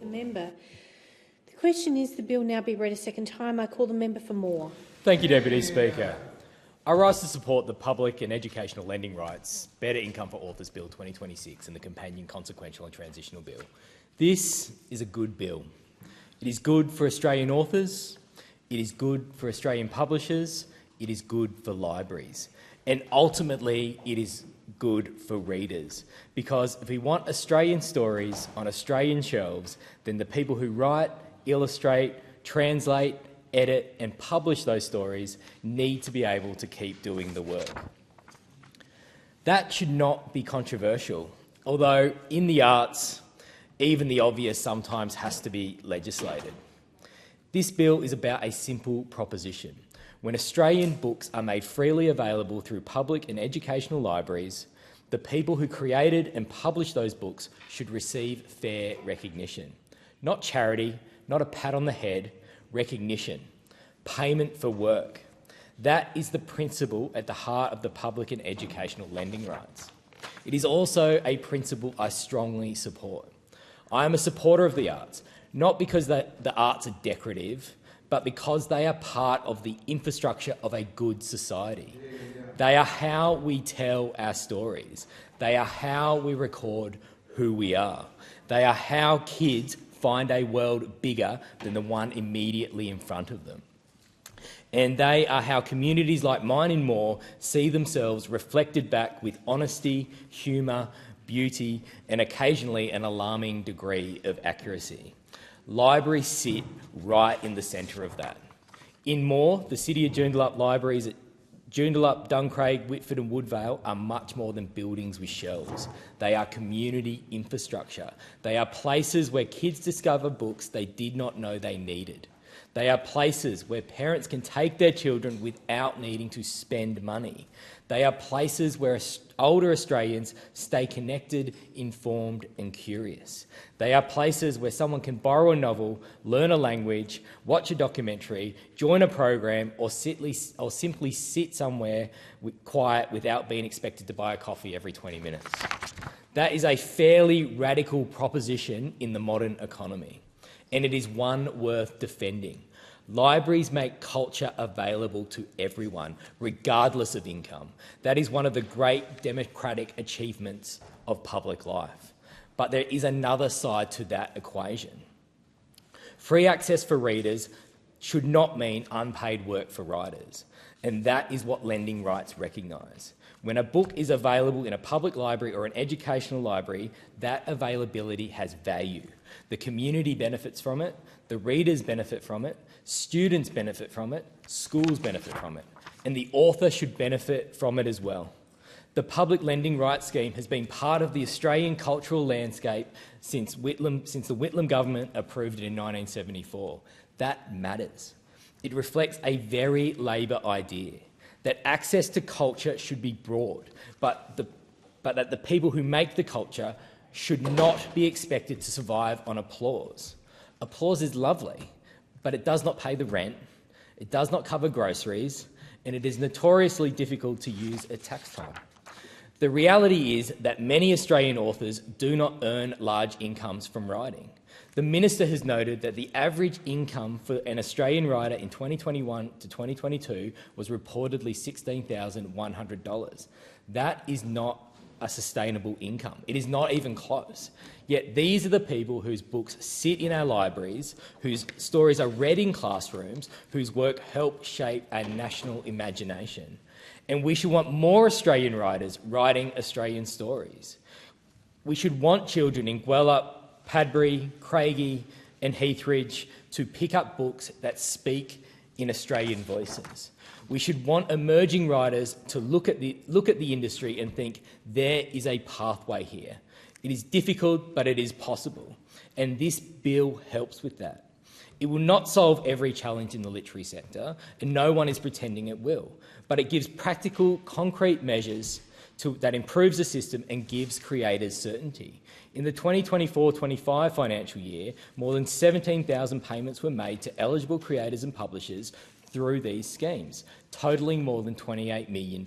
the member. The question is the bill now be read a second time. I call the member for Moore. Thank you, Deputy Speaker. I rise to support the Public and Educational Lending Rights, Better Income for Authors Bill 2026 and the companion Consequential and Transitional Bill. This is a good bill. It is good for Australian authors, it is good for Australian publishers, it is good for libraries, and ultimately it is good for readers, because if we want Australian stories on Australian shelves, then the people who write, illustrate, translate, edit and publish those stories need to be able to keep doing the work. That should not be controversial, although in the arts, even the obvious sometimes has to be legislated. This bill is about a simple proposition. When Australian books are made freely available through public and educational libraries, the people who created and published those books should receive fair recognition. Not charity, not a pat on the head, recognition, payment for work. That is the principle at the heart of the public and educational lending rights. It is also a principle I strongly support. I am a supporter of the arts, not because the arts are decorative, but because they are part of the infrastructure of a good society. They are how we tell our stories. They are how we record who we are. They are how kids find a world bigger than the one immediately in front of them. And they are how communities like mine and more see themselves reflected back with honesty, humour, beauty, and occasionally an alarming degree of accuracy. Libraries sit right in the centre of that. In Moore, the City of Joondalup libraries at Joondalup, Duncraig, Whitford and Woodvale are much more than buildings with shelves. They are community infrastructure. They are places where kids discover books they did not know they needed. They are places where parents can take their children without needing to spend money. They are places where older Australians stay connected, informed and curious. They are places where someone can borrow a novel, learn a language, watch a documentary, join a program or simply sit somewhere quiet without being expected to buy a coffee every 20 minutes. That is a fairly radical proposition in the modern economy, and it is one worth defending. Libraries make culture available to everyone, regardless of income. That is one of the great democratic achievements of public life. But there is another side to that equation. Free access for readers should not mean unpaid work for writers, and that is what lending rights recognise. When a book is available in a public library or an educational library, that availability has value. The community benefits from it, the readers benefit from it, students benefit from it, schools benefit from it, and the author should benefit from it as well. The public lending rights scheme has been part of the Australian cultural landscape since the Whitlam government approved it in 1974. That matters. It reflects a very Labor idea, that access to culture should be broad, but that the people who make the culture should not be expected to survive on applause. Applause is lovely, but it does not pay the rent, it does not cover groceries, and it is notoriously difficult to use at tax time. The reality is that many Australian authors do not earn large incomes from writing. The Minister has noted that the average income for an Australian writer in 2021 to 2022 was reportedly $16,100. That is not a sustainable income. It is not even close. Yet these are the people whose books sit in our libraries, whose stories are read in classrooms, whose work help shape our national imagination. And we should want more Australian writers writing Australian stories. We should want children in Gwelup, Padbury, Craigie and Heathridge to pick up books that speak in Australian voices. We should want emerging writers to look at the industry and think there is a pathway here. It is difficult, but it is possible, and this bill helps with that. It will not solve every challenge in the literary sector, and no one is pretending it will, but it gives practical, concrete measures that improves the system and gives creators certainty. In the 2024-25 financial year, more than 17,000 payments were made to eligible creators and publishers through these schemes, totalling more than $28 million.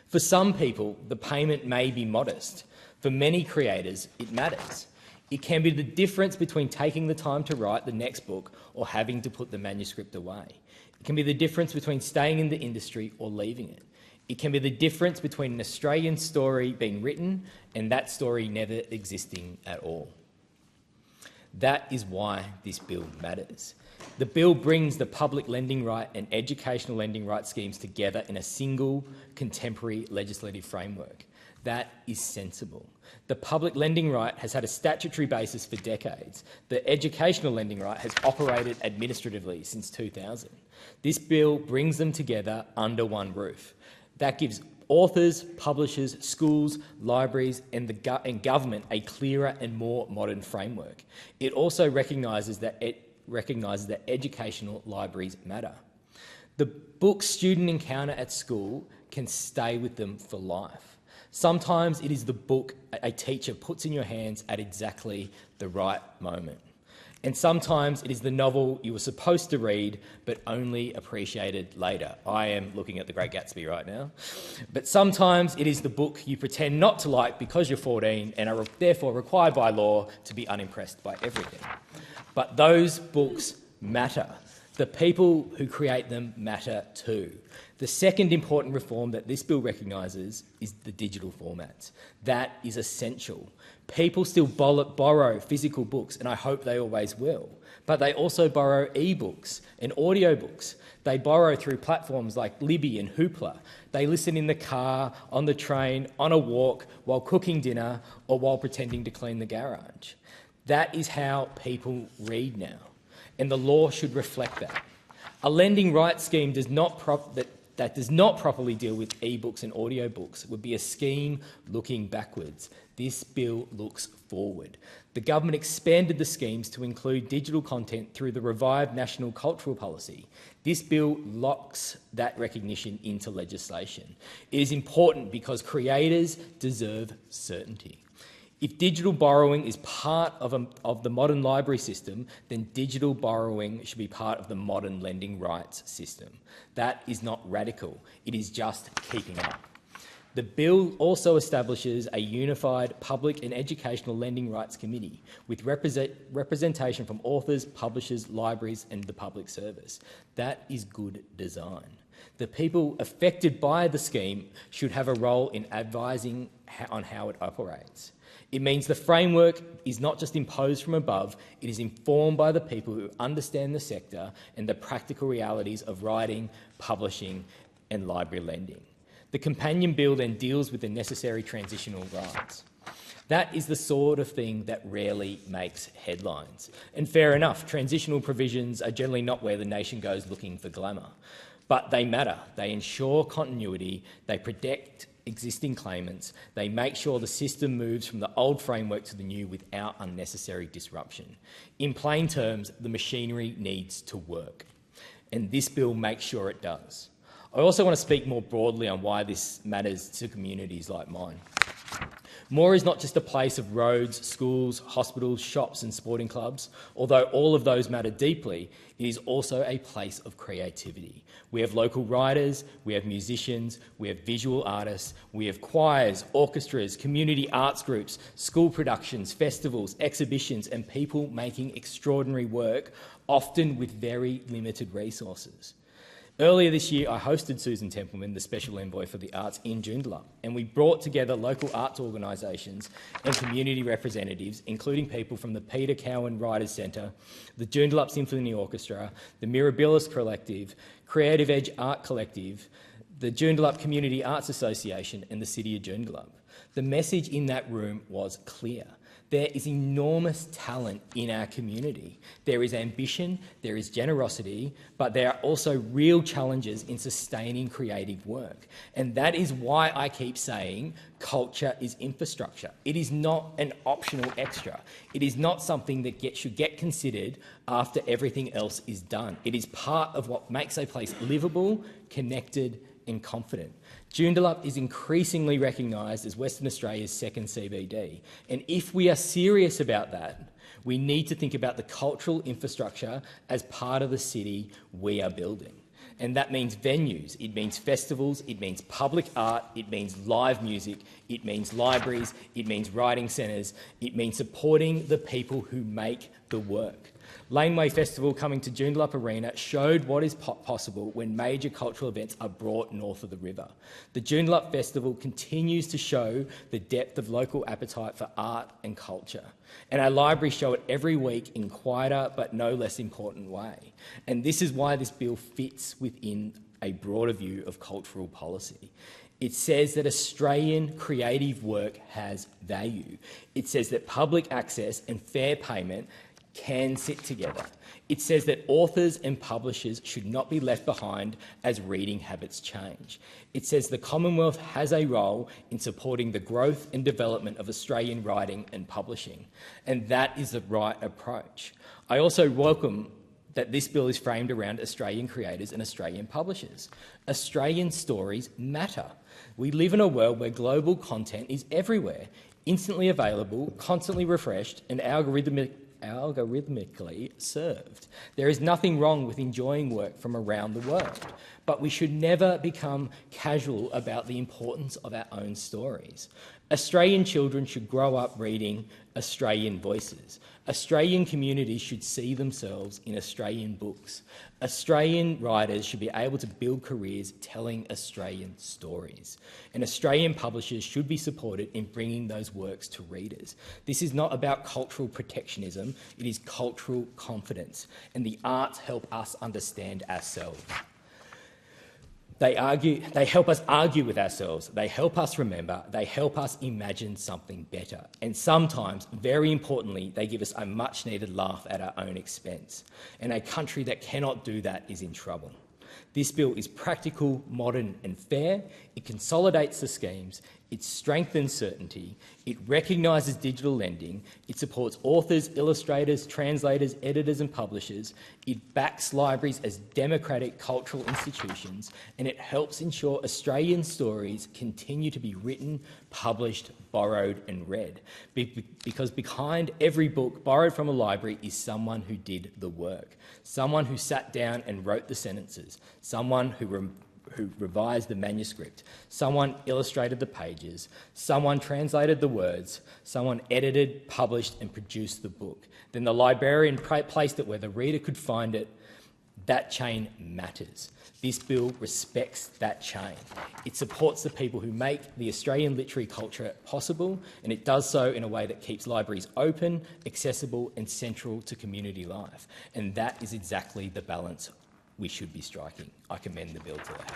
For some people, the payment may be modest. For many creators, it matters. It can be the difference between taking the time to write the next book or having to put the manuscript away. It can be the difference between staying in the industry or leaving it. It can be the difference between an Australian story being written and that story never existing at all. That is why this bill matters. The bill brings the public lending right and educational lending right schemes together in a single contemporary legislative framework. That is sensible. The public lending right has had a statutory basis for decades. The educational lending right has operated administratively since 2000. This bill brings them together under one roof. That gives authors, publishers, schools, libraries and government a clearer and more modern framework. It also recognises that educational libraries matter. The books students encounter at school can stay with them for life. Sometimes it is the book a teacher puts in your hands at exactly the right moment. And sometimes it is the novel you were supposed to read but only appreciated later. I am looking at The Great Gatsby right now. But sometimes it is the book you pretend not to like because you're 14 and are therefore required by law to be unimpressed by everything. But those books matter. The people who create them matter too. The second important reform that this bill recognises is the digital formats. That is essential. People still borrow physical books, and I hope they always will, but they also borrow ebooks and audiobooks. They borrow through platforms like Libby and Hoopla. They listen in the car, on the train, on a walk, while cooking dinner, or while pretending to clean the garage. That is how people read now, and the law should reflect that. A lending rights scheme that does not properly deal with ebooks and audiobooks would be a scheme looking backwards. This bill looks forward. The government expanded the schemes to include digital content through the revived National Cultural Policy. This bill locks that recognition into legislation. It is important because creators deserve certainty. If digital borrowing is part of the modern library system, then digital borrowing should be part of the modern lending rights system. That is not radical, it is just keeping up. The bill also establishes a unified public and educational lending rights committee with representation from authors, publishers, libraries and the public service. That is good design. The people affected by the scheme should have a role in advising on how it operates. It means the framework is not just imposed from above, it is informed by the people who understand the sector and the practical realities of writing, publishing and library lending. The companion bill then deals with the necessary transitional rights. That is the sort of thing that rarely makes headlines. And fair enough, transitional provisions are generally not where the nation goes looking for glamour. But they matter. They ensure continuity, they protect existing claimants, they make sure the system moves from the old framework to the new without unnecessary disruption. In plain terms, the machinery needs to work. And this bill makes sure it does. I also want to speak more broadly on why this matters to communities like mine. Moore is not just a place of roads, schools, hospitals, shops and sporting clubs. Although all of those matter deeply, it is also a place of creativity. We have local writers, we have musicians, we have visual artists, we have choirs, orchestras, community arts groups, school productions, festivals, exhibitions and people making extraordinary work, often with very limited resources. Earlier this year, I hosted Susan Templeman, the Special Envoy for the Arts, in Joondalup, and we brought together local arts organisations and community representatives, including people from the Peter Cowan Writers Centre, the Joondalup Symphony Orchestra, the Mirabilis Collective, Creative Edge Art Collective, the Joondalup Community Arts Association and the City of Joondalup. The message in that room was clear. There is enormous talent in our community. There is ambition, there is generosity, but there are also real challenges in sustaining creative work. And that is why I keep saying culture is infrastructure. It is not an optional extra. It is not something that should get considered after everything else is done. It is part of what makes a place livable, connected and confident. Joondalup is increasingly recognised as Western Australia's second CBD, and if we are serious about that, we need to think about the cultural infrastructure as part of the city we are building. And that means venues, it means festivals, it means public art, it means live music, it means libraries, it means writing centres, it means supporting the people who make the work. Laneway Festival coming to Joondalup Arena showed what is possible when major cultural events are brought north of the river. The Joondalup Festival continues to show the depth of local appetite for art and culture. And our libraries show it every week in quieter but no less important way. And this is why this bill fits within a broader view of cultural policy. It says that Australian creative work has value. It says that public access and fair payment can sit together. It says that authors and publishers should not be left behind as reading habits change. It says the Commonwealth has a role in supporting the growth and development of Australian writing and publishing, and that is the right approach. I also welcome that this bill is framed around Australian creators and Australian publishers. Australian stories matter. We live in a world where global content is everywhere, instantly available, constantly refreshed, and algorithmically served. There is nothing wrong with enjoying work from around the world, but we should never become casual about the importance of our own stories. Australian children should grow up reading Australian voices. Australian communities should see themselves in Australian books. Australian writers should be able to build careers telling Australian stories. And Australian publishers should be supported in bringing those works to readers. This is not about cultural protectionism, it is cultural confidence. And the arts help us understand ourselves. They help us argue with ourselves, they help us remember, they help us imagine something better. And sometimes, very importantly, they give us a much-needed laugh at our own expense. And a country that cannot do that is in trouble. This bill is practical, modern and fair. It consolidates the schemes. It strengthens certainty. It recognises digital lending. It supports authors, illustrators, translators, editors and publishers. It backs libraries as democratic cultural institutions, and it helps ensure Australian stories continue to be written, published, borrowed and read. Because behind every book borrowed from a library is someone who did the work, someone who sat down and wrote the sentences, someone who revised the manuscript, someone illustrated the pages, someone translated the words, someone edited, published and produced the book. Then the librarian placed it where the reader could find it. That chain matters. This bill respects that chain. It supports the people who make the Australian literary culture possible, and it does so in a way that keeps libraries open, accessible and central to community life. And that is exactly the balance we should be striking. I commend the bill to the House.